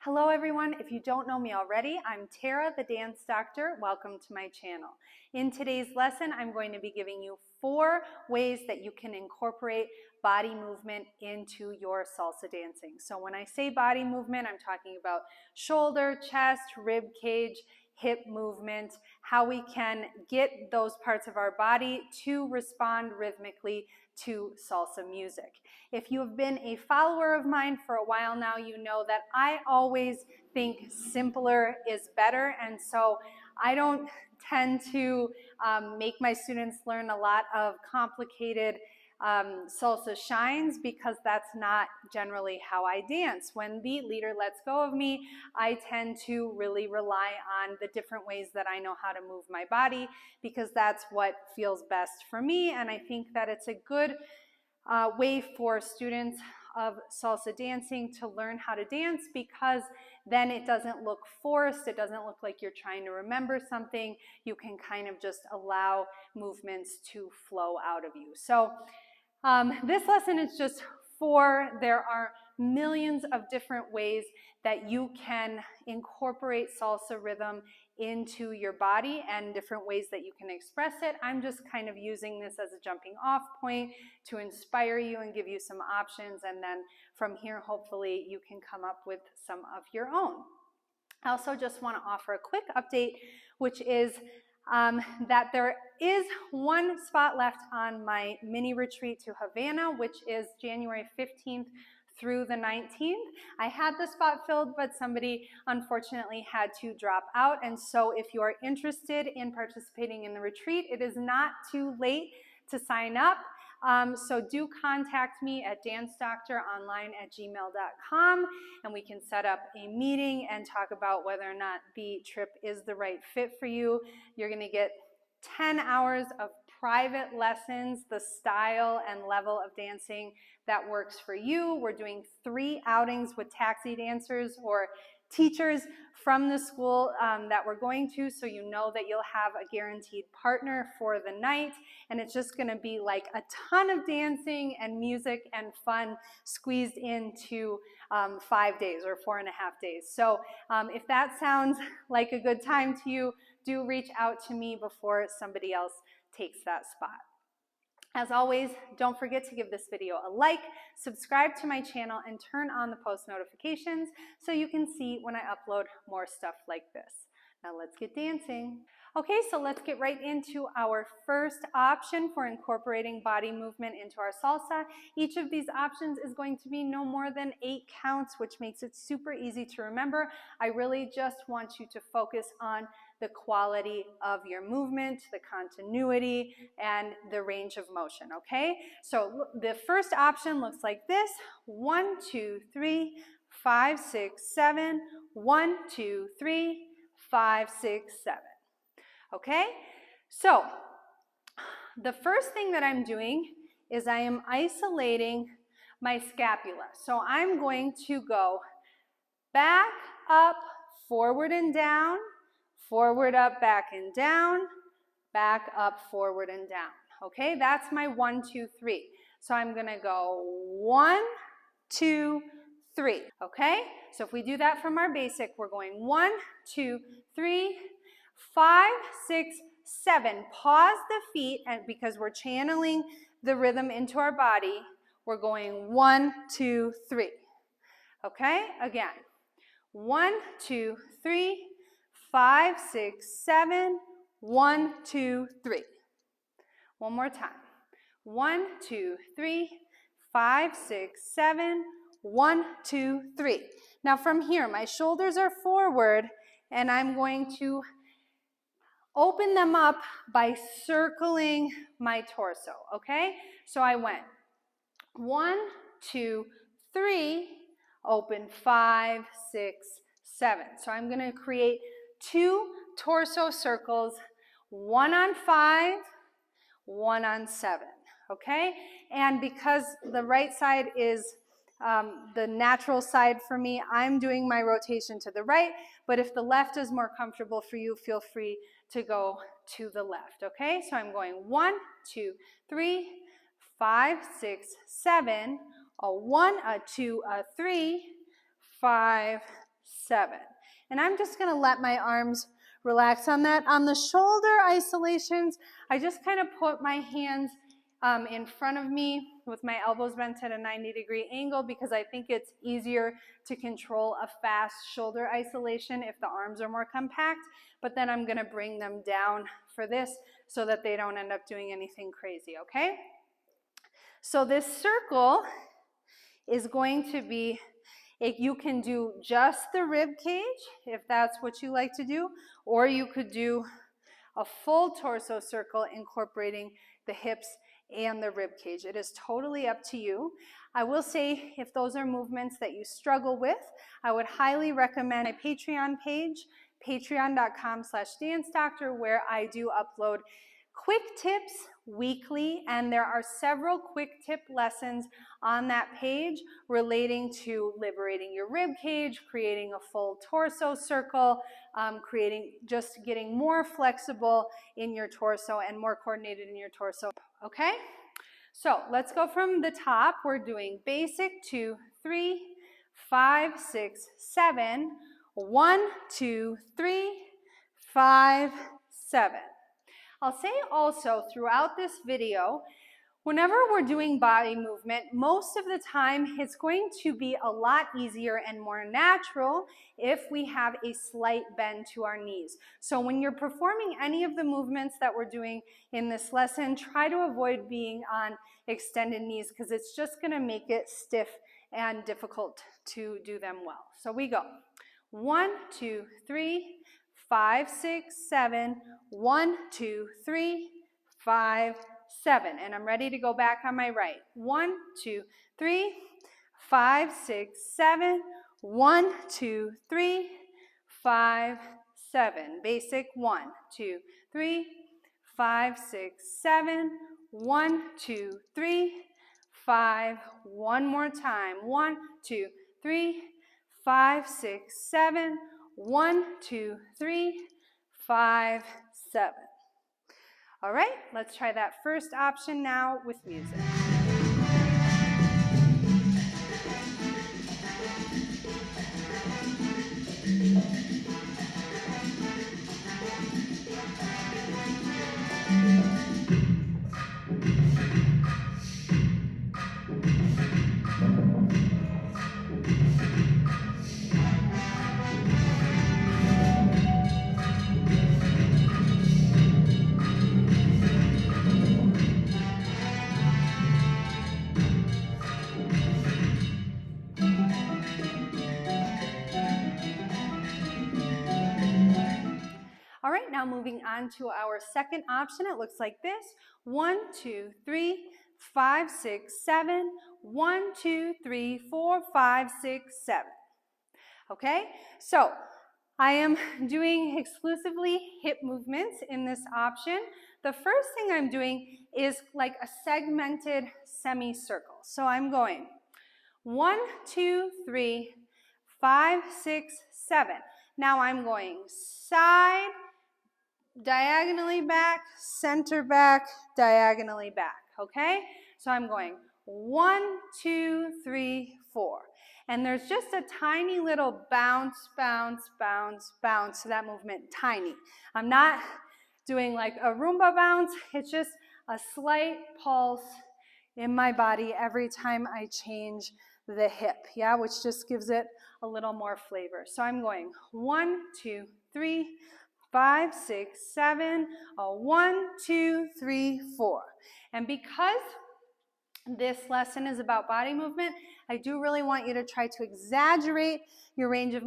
Hello everyone, if you don't know me already, I'm Tara, the Dance Doctor. Welcome to my channel. In today's lesson, I'm going to be giving you 4 ways that you can incorporate body movement into your salsa dancing. So when I say body movement, I'm talking about shoulder, chest, rib cage, hip movement, how we can get those parts of our body to respond rhythmically to salsa music. If you have been a follower of mine for a while now, you know that I always think simpler is better, and so I don't tend to make my students learn a lot of complicated salsa shines, because that's not generally how I dance. When the leader lets go of me, I tend to really rely on the different ways that I know how to move my body, because that's what feels best for me, and I think that it's a good way for students of salsa dancing to learn how to dance, because then it doesn't look forced, it doesn't look like you're trying to remember something. You can kind of just allow movements to flow out of you. So this lesson is just 4. There are millions of different ways that you can incorporate salsa rhythm into your body and different ways that you can express it. I'm just kind of using this as a jumping off point to inspire you and give you some options, and then from here hopefully you can come up with some of your own. I also just want to offer a quick update, which is that there is 1 spot left on my mini retreat to Havana, which is January 15th through the 19th. I had the spot filled, but somebody unfortunately had to drop out, and so if you are interested in participating in the retreat, it is not too late to sign up. So do contact me at dancedoctoronline@gmail.com, and we can set up a meeting and talk about whether or not the trip is the right fit for you. You're going to get 10 hours of private lessons, the style and level of dancing that works for you. We're doing 3 outings with taxi dancers or teachers from the school that we're going to, so you know that you'll have a guaranteed partner for the night, and it's just going to be like a ton of dancing and music and fun squeezed into 5 days or 4.5 days. So if that sounds like a good time to you, do reach out to me before somebody else takes that spot. As always, don't forget to give this video a like, subscribe to my channel, and turn on the post notifications so you can see when I upload more stuff like this. Now let's get dancing. Okay, so let's get right into our first option for incorporating body movement into our salsa. Each of these options is going to be no more than 8 counts, which makes it super easy to remember. I really just want you to focus on the quality of your movement, the continuity, and the range of motion, okay? So the first option looks like this: 1, 2, 3, 5, 6, 7, 1, 2, 3, 5, 6, 7. Okay, so the first thing that I'm doing is I am isolating my scapula. So I'm going to go back, up, forward and down, forward, up, back and down, back, up, forward and down. Okay, that's my 1, 2, 3. So I'm going to go 1, 2, 3. Okay, so if we do that from our basic, we're going 1, 2, 3, 5, 6, 7. Pause the feet, and because we're channeling the rhythm into our body, we're going 1, 2, 3. Okay, again. 1, 2, 3, 5, 6, 7, 1, 2, 3. One more time. 1, 2, 3, 5, 6, 7, 1, 2, 3. Now from here, my shoulders are forward, and I'm going to open them up by circling my torso, okay? So I went 1, 2, 3, open 5, 6, 7. So I'm going to create 2 torso circles, 1 on 5, 1 on 7, okay? And because the right side is the natural side for me, I'm doing my rotation to the right, but if the left is more comfortable for you, feel free to go to the left, okay? So I'm going 1, 2, 3, 5, 6, 7, a 1, a 2, a 3, 5, 7. And I'm just going to let my arms relax on that. On the shoulder isolations, I just kind of put my hands in front of me with my elbows bent at a 90-degree angle because I think it's easier to control a fast shoulder isolation if the arms are more compact. But then I'm going to bring them down for this so that they don't end up doing anything crazy, okay? So this circle is going to be, if you can do just the rib cage, if that's what you like to do, or you could do a full torso circle incorporating the hips and the rib cage. It is totally up to you. I will say if those are movements that you struggle with, I would highly recommend my Patreon page, patreon.com/dancedoctor, where I do upload quick tips weekly, and there are several quick tip lessons on that page relating to liberating your rib cage, creating a full torso circle, just getting more flexible in your torso and more coordinated in your torso, okay? So let's go from the top. We're doing basic 2, 3, 5, 6, 7, 1, 2, 3, 5, 7. I'll say also throughout this video, whenever we're doing body movement, most of the time it's going to be a lot easier and more natural if we have a slight bend to our knees. So when you're performing any of the movements that we're doing in this lesson, try to avoid being on extended knees because it's just going to make it stiff and difficult to do them well. So we go 1, 2, 3, 5, 6, 7, 1, 2, 3, 5, 7. And I'm ready to go back on my right. 1, 2, 3, 5, 6, 7, 1, 2, 3, 5, 7. Basic 1, 2, 3, 5, 6, 7, 1, 2, 3, 5. One more time. 1, 2, 3, 5, 6, 7, 1, 2, 3, 5, 7. All right, let's try that first option now with music. All right, now moving on to our second option, it looks like this. 1, 2, 3, 5, 6, 7, 1, 2, 3, 4, 5, 6, 7. Okay, so I am doing exclusively hip movements in this option. The first thing I'm doing is like a segmented semicircle. So I'm going 1, 2, 3, 5, 6, 7. Now I'm going side, diagonally back, center back, diagonally back, okay? So I'm going 1, 2, 3, 4. And there's just a tiny little bounce, bounce, bounce, bounce to that movement, tiny. I'm not doing like a Roomba bounce, it's just a slight pulse in my body every time I change the hip, yeah, which just gives it a little more flavor. So I'm going 1, 2, 3, 5, 6, 7, 1, 2, 3, 4. And because this lesson is about body movement, I do really want you to try to exaggerate your range of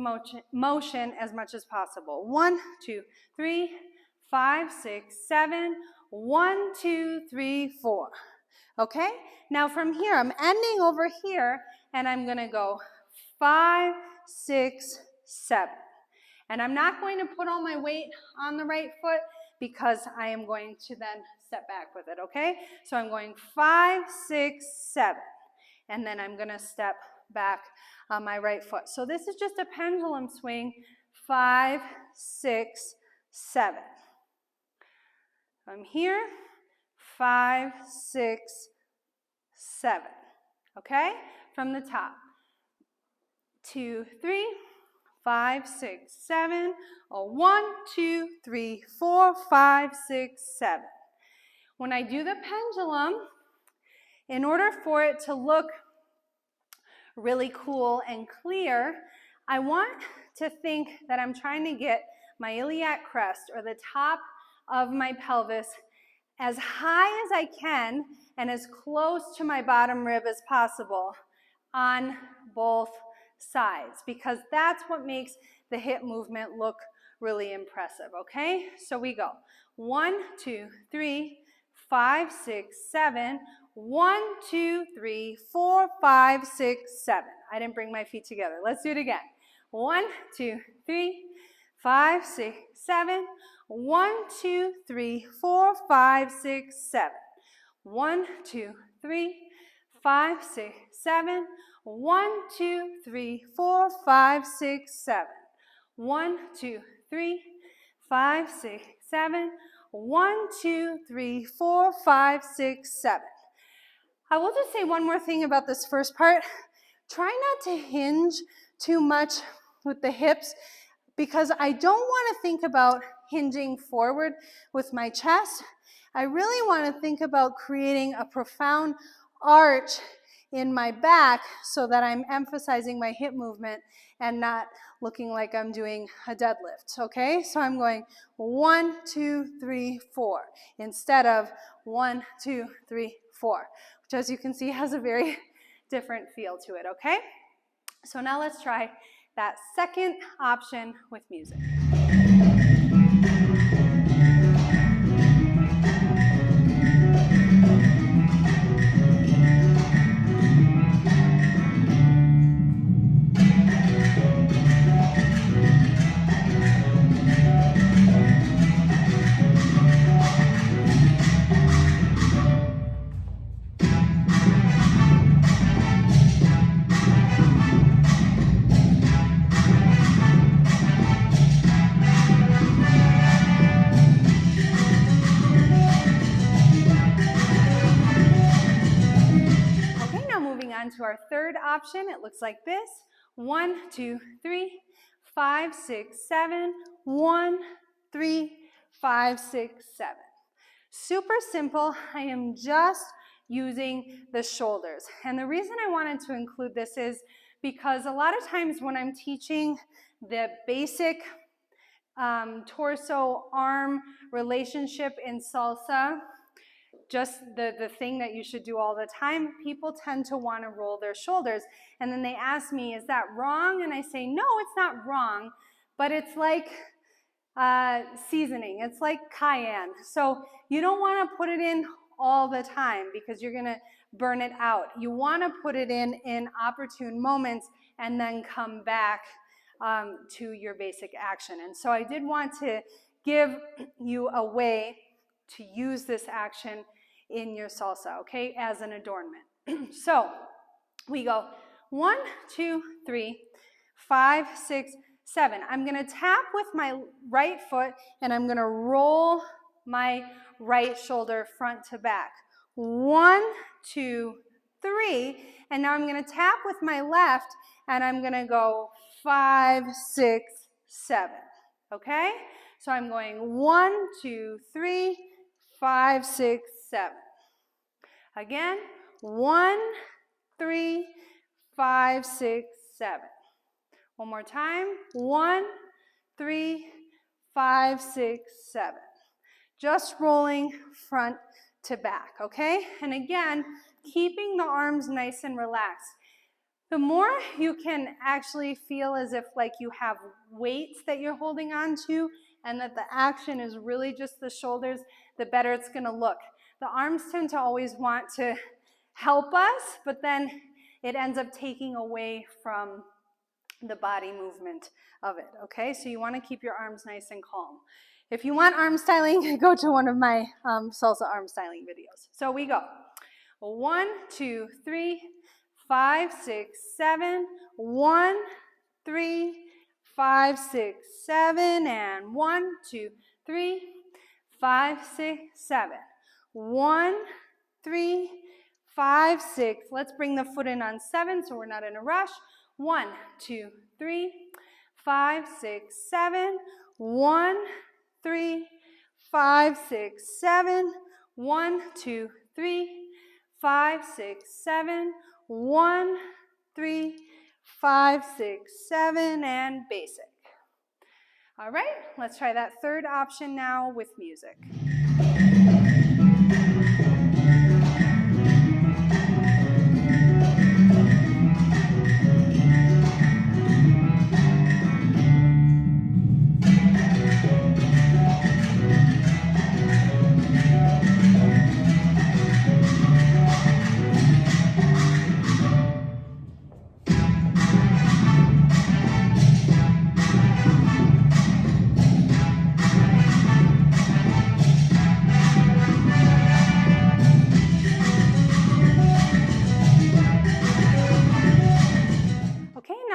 motion as much as possible. 1, 2, 3, 5, 6, 7, 1, 2, 3, 4. Okay? Now from here, I'm ending over here, and I'm going to go 5, 6, 7. And I'm not going to put all my weight on the right foot because I am going to then step back with it, okay? So I'm going 5, 6, 7. And then I'm going to step back on my right foot. So this is just a pendulum swing, 5, 6, 7. I'm here, 5, 6, 7. Okay? From the top. 2, 3, 5, 6, 7. 1, 2, 3, 4, 5, 6, 7. When I do the pendulum, in order for it to look really cool and clear, I want to think that I'm trying to get my iliac crest, or the top of my pelvis, as high as I can and as close to my bottom rib as possible on both sides, because that's what makes the hip movement look really impressive, okay? So we go 1, 2, 3, 5, 6, 7. 1, 2, 3, 4, 5, 6, 7. I didn't bring my feet together. Let's do it again. 1, 2, 3, 5, 6, 7. 1, 2, 3, 4, 5, 6, 7. 1, 2, 3, 5, 6, 7. 1, 2, 3, 4, 5, 6, 7. 1, 2, 3, 5, 6, 7. 1, 2, 3, 4, 5, 6, 7. I will just say one more thing about this first part. Try not to hinge too much with the hips, because I don't want to think about hinging forward with my chest. I really want to think about creating a profound arch in my back so that I'm emphasizing my hip movement and not looking like I'm doing a deadlift, okay? So I'm going 1, 2, 3, 4 instead of 1, 2, 3, 4, which, as you can see, has a very different feel to it, okay? So now let's try that second option with music. To our third option, it looks like this. 1, 2, 3, 5, 6, 7. 1, 3, 5, 6, 7. Super simple. I am just using the shoulders. And the reason I wanted to include this is because a lot of times when I'm teaching the basic torso-arm relationship in salsa, just the thing that you should do all the time, people tend to want to roll their shoulders. And then they ask me, is that wrong? And I say, no, it's not wrong, but it's like seasoning. It's like cayenne. So you don't want to put it in all the time because you're going to burn it out. You want to put it in opportune moments and then come back to your basic action. And so I did want to give you a way to use this action in your salsa, okay, as an adornment. So we go 1, 2, 3, 5, 6, 7. I'm going to tap with my right foot and I'm going to roll my right shoulder front to back. 1, 2, 3. And now I'm going to tap with my left and I'm going to go 5, 6, 7. Okay? So I'm going 1, 2, 3, 5, 6, 7. Again, 1, 3, 5, 6, 7. One more time. 1, 3, 5, 6, 7. Just rolling front to back, okay? And again, keeping the arms nice and relaxed. The more you can actually feel as if like you have weights that you're holding on to and that the action is really just the shoulders, the better it's going to look. The arms tend to always want to help us, but then it ends up taking away from the body movement of it, okay? So you want to keep your arms nice and calm. If you want arm styling, go to one of my salsa arm styling videos. So we go 1, 2, 3, 5, 6, 7. 1, 3, 5, 6, 7. And 1, 2, 3, 5, 6, 7. 1, 3, 5, 6. Let's bring the foot in on 7 so we're not in a rush. 1, 2, 3, 5, 6, 7. 1, 3, 5, 6, 7. 1, 2, 3, 5, 6, 7. 1, 3, 5, 6, 7, and basic. All right, let's try that third option now with music.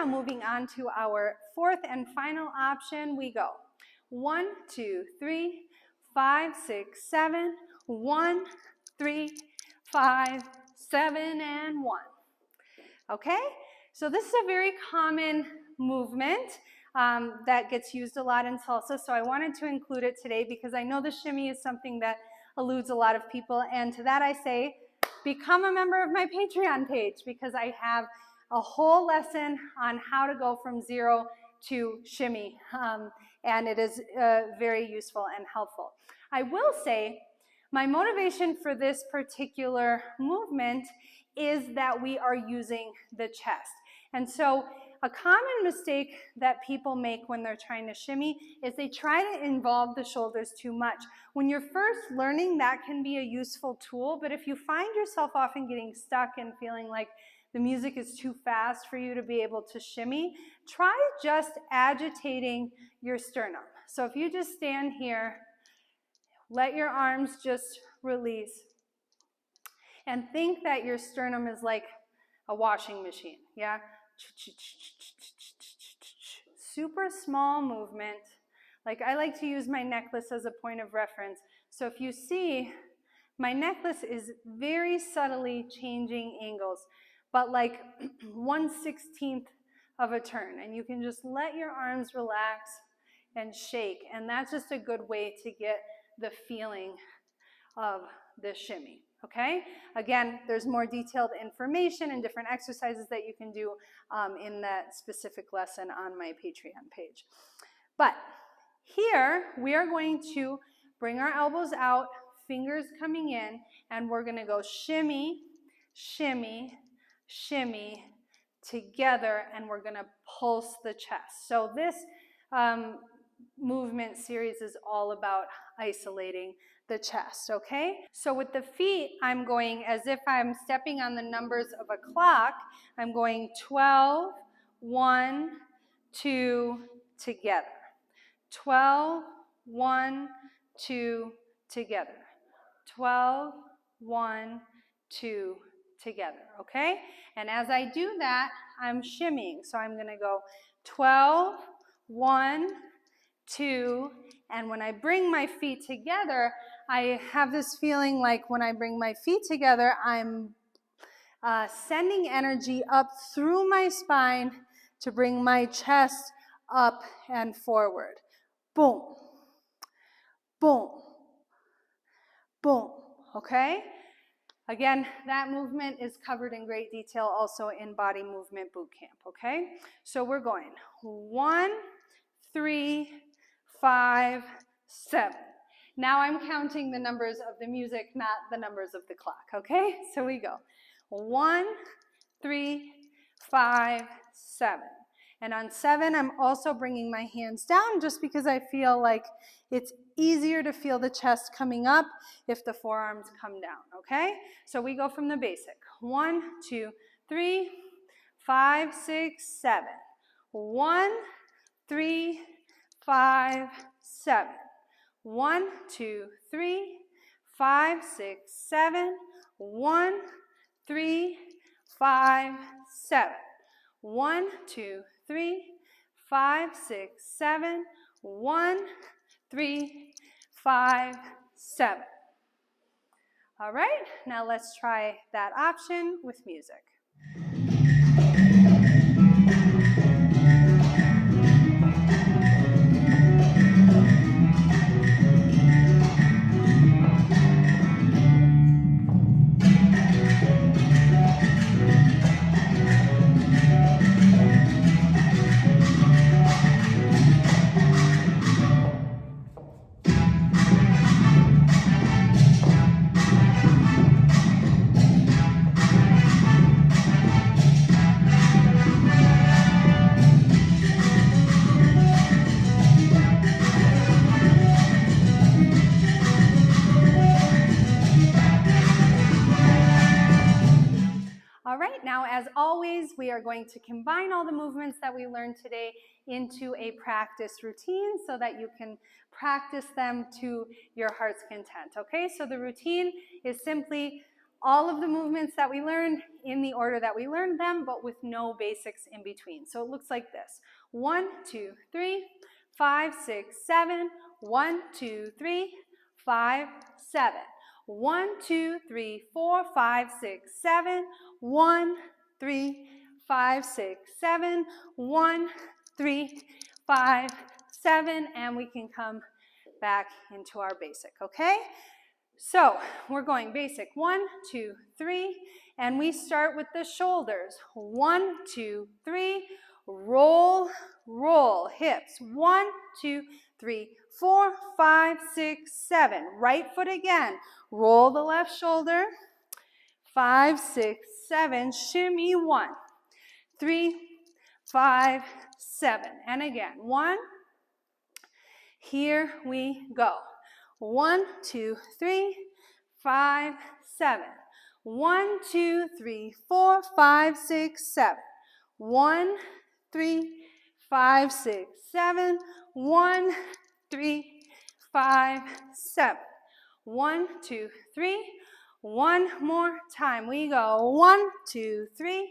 Moving on to our fourth and final option, we go 1, 2, 3, 5, 6, 7. 1, 3, 5, 7, and 1. Okay, so this is a very common movement that gets used a lot in salsa, so I wanted to include it today because I know the shimmy is something that eludes a lot of people, and to that I say, become a member of my Patreon page because I have a whole lesson on how to go from 0 to shimmy, and it is very useful and helpful. I will say my motivation for this particular movement is that we are using the chest. And so a common mistake that people make when they're trying to shimmy is they try to involve the shoulders too much. When you're first learning, that can be a useful tool, but if you find yourself often getting stuck and feeling like the music is too fast for you to be able to shimmy, try just agitating your sternum. So if you just stand here, let your arms just release, and think that your sternum is like a washing machine, yeah? Super small movement. Like I like to use my necklace as a point of reference. So if you see, my necklace is very subtly changing angles, but like 1/16 of a turn, and you can just let your arms relax and shake, and that's just a good way to get the feeling of the shimmy, okay? Again, there's more detailed information and different exercises that you can do in that specific lesson on my Patreon page. But here, we are going to bring our elbows out, fingers coming in, and we're gonna go shimmy, shimmy, shimmy together, and we're gonna pulse the chest. So this movement series is all about isolating the chest, okay? So with the feet, I'm going as if I'm stepping on the numbers of a clock. I'm going 12, 1, 2, together. 12, 1, 2, together. 12, 1, 2, together, okay? And as I do that, I'm shimmying. So I'm gonna go 12, 1, 2, and when I bring my feet together, I have this feeling like when I bring my feet together, I'm sending energy up through my spine to bring my chest up and forward. Boom, boom, boom, okay? Again, that movement is covered in great detail also in Body Movement Bootcamp, okay? So we're going 1, 3, 5, 7. Now I'm counting the numbers of the music, not the numbers of the clock, okay? So we go 1, 3, 5, 7. And on 7, I'm also bringing my hands down just because I feel like it's easier to feel the chest coming up if the forearms come down, okay? So we go from the basic. 1, 2, 3, 5, 6, 7. 1, 3, 5, 7. 1, 2, 3, 5, 6, 7. 1, 3, 5, 7. 1, 2, 3, 5, 6, 7. 1, 3, 5, 7. All right, now let's try that option with music. always, we are going to combine all the movements that we learned today into a practice routine so that you can practice them to your heart's content, okay? So the routine is simply all of the movements that we learned in the order that we learned them, but with no basics in between. So it looks like this. 1, 2, 3, 5, 6, 7. 1, 2, 3, 5, 7. 1, 2, 3, 4, 5, 6, 7. 1, 3, 5, 6, 7. 1, 3, 5, 7. And we can come back into our basic, okay? So we're going basic 1, 2, 3, and we start with the shoulders. 1, 2, 3, roll, roll, hips. 1, 2, 3, 4, 5, 6, 7. Right foot again. Roll the left shoulder. 5, 6, 7. Shimmy 1, 3, 5, 7. And again, 1. Here we go. 1, 2, 3, 5, 7. 1, 2, 3, 4, 5, 6, 7. 1, 3, 5, 6, 7. 1, 3, 5, 7. 1, 2, 3. One more time. We go 1, 2, 3,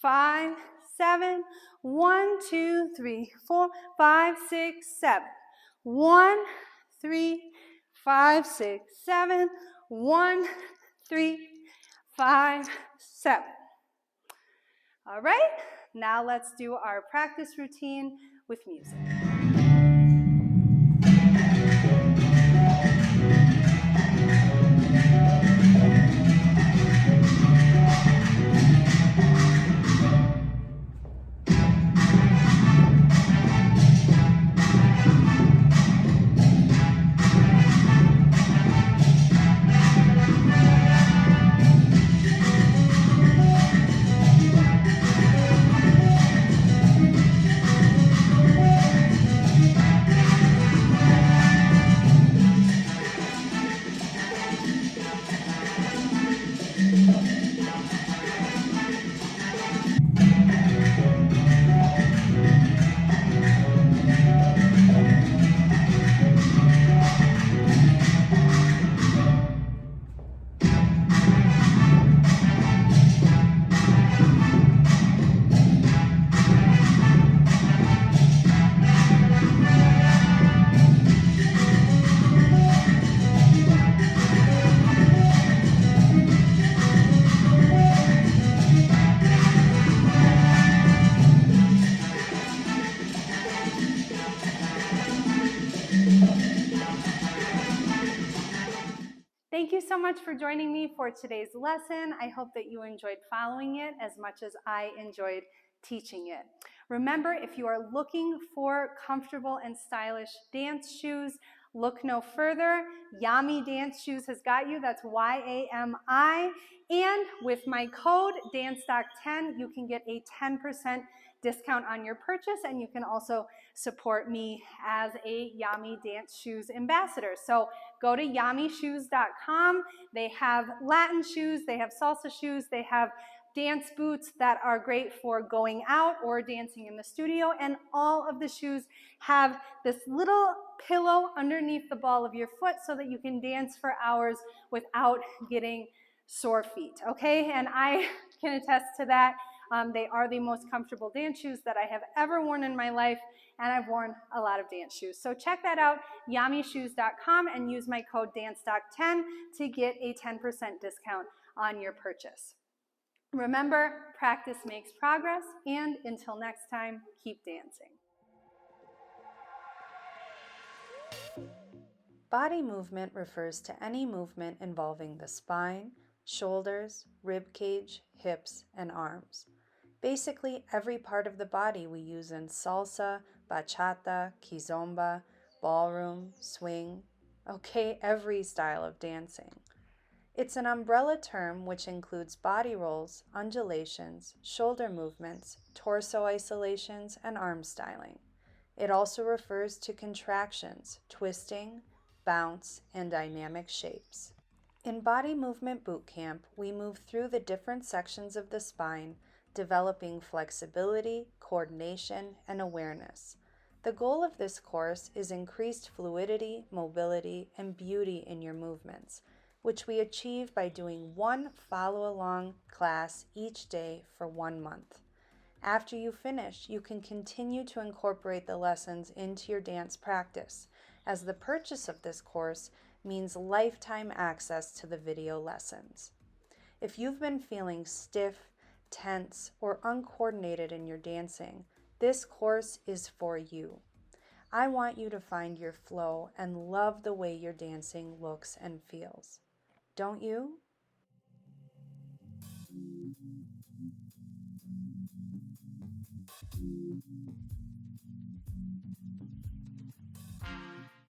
5, 7. 1, 2, 3, 4, 5, 6, 7. 1, 3, 5, 6, 7. 1, 3, 5, 7. All right, now let's do our practice routine with music. Thank you so much for joining me for today's lesson. I hope that you enjoyed following it as much as I enjoyed teaching it. Remember, if you are looking for comfortable and stylish dance shoes, look no further. Yami Dance Shoes has got you. That's Y-A-M-I. And with my code DanceDoc10, you can get a 10% discount on your purchase, and you can also support me as a Yami Dance Shoes ambassador. So go to yamishoes.com. They have Latin shoes, they have salsa shoes, they have dance boots that are great for going out or dancing in the studio, and all of the shoes have this little pillow underneath the ball of your foot so that you can dance for hours without getting sore feet, okay? And I can attest to that. They are the most comfortable dance shoes that I have ever worn in my life, and I've worn a lot of dance shoes. So check that out, yamishoes.com, and use my code DanceDoc10 to get a 10% discount on your purchase. Remember, practice makes progress, and until next time, keep dancing. Body movement refers to any movement involving the spine, shoulders, rib cage, hips, and arms. Basically, every part of the body we use in salsa, bachata, kizomba, ballroom, swing, every style of dancing. It's an umbrella term which includes body rolls, undulations, shoulder movements, torso isolations, and arm styling. It also refers to contractions, twisting, bounce, and dynamic shapes. In Body Movement Boot Camp, we move through the different sections of the spine, developing flexibility, coordination, and awareness. The goal of this course is increased fluidity, mobility, and beauty in your movements, which we achieve by doing one follow-along class each day for 1 month. After you finish, you can continue to incorporate the lessons into your dance practice, as the purchase of this course means lifetime access to the video lessons. If you've been feeling stiff, tense, or uncoordinated in your dancing, this course is for you. I want you to find your flow and love the way your dancing looks and feels. Don't you?